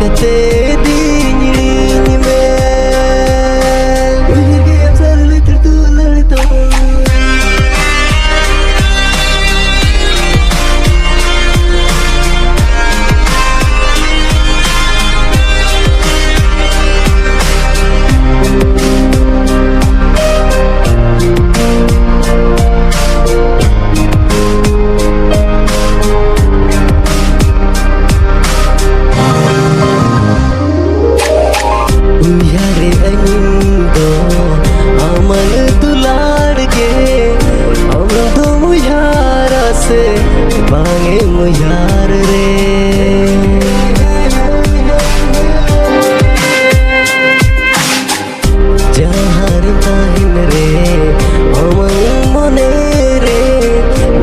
kate dingin me Uyirge selalu tertular to Bange muyar re Johar tahin re amang mone re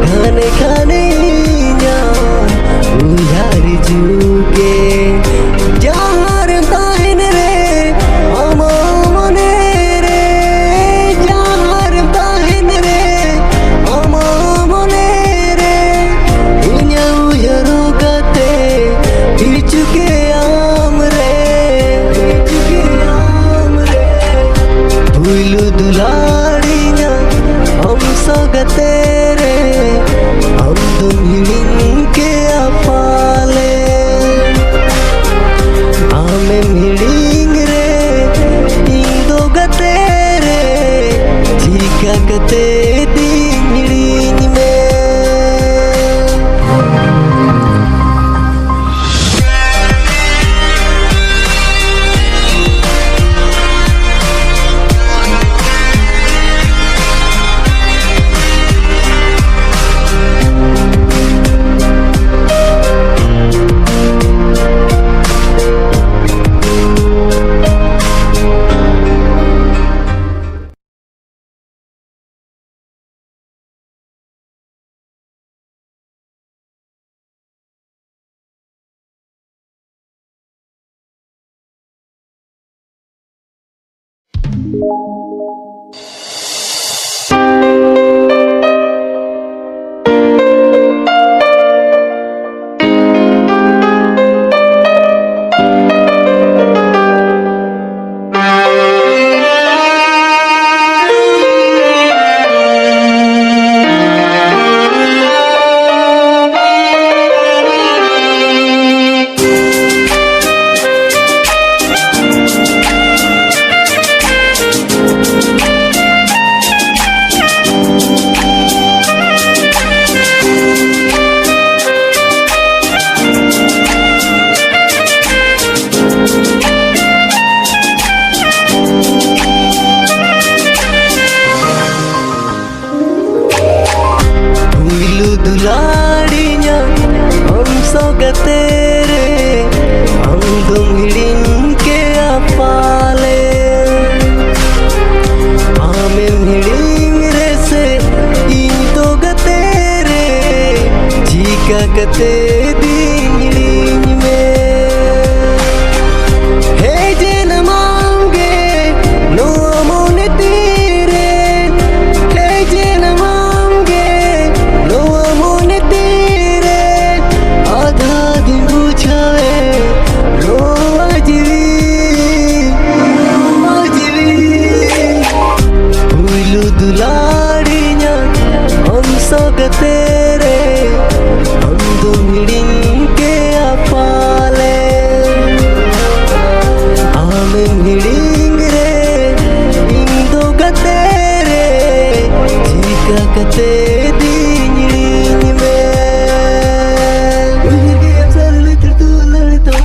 Ghane ghane nya muyar juge Johar tahin re amang mone re Johar tahin re amang mone Puylu Dular Inah hum sogate re hum tum hiling ke apale hame hiling re indo gate re jika gate dingin me Puylu Dular Inah hum sogate re hum dum hiling ke apale hame hiling re se into gate re jika gate dingin me hey jena mange no amone tire hey jena Dular Inah hum sogate re hum dum hiling ke apale hame hiling re indo gate re jika gate dingin me Uyirge selalu tertular to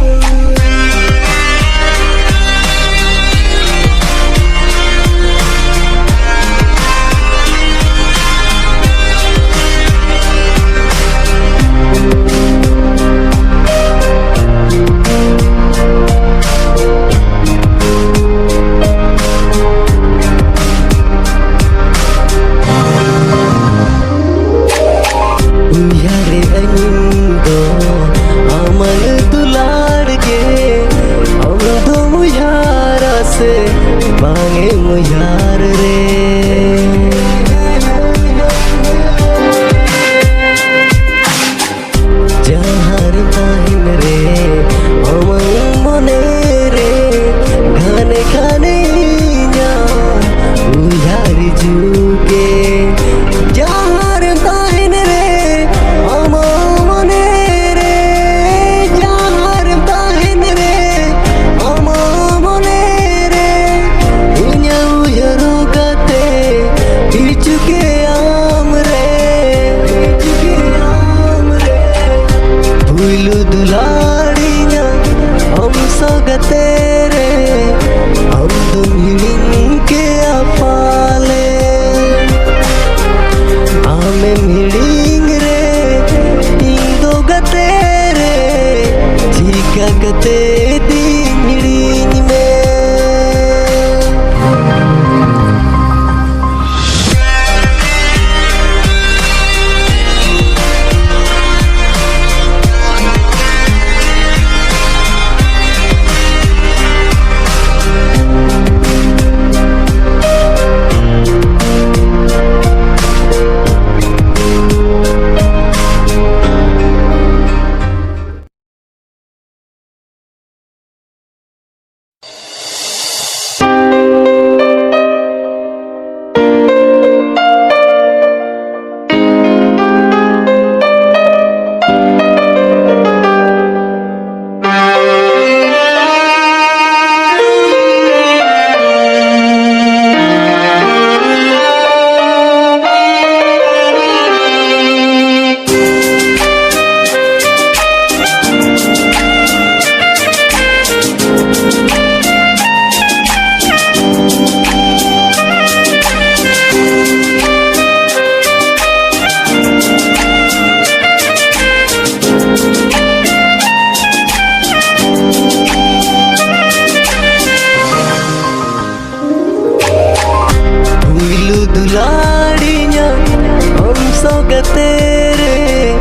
रे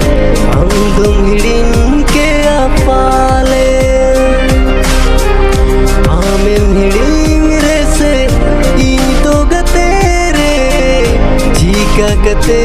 हम तुम हिड़िंग के पाले आमें हिड़िंग रे से इन तो गते रे चिका गते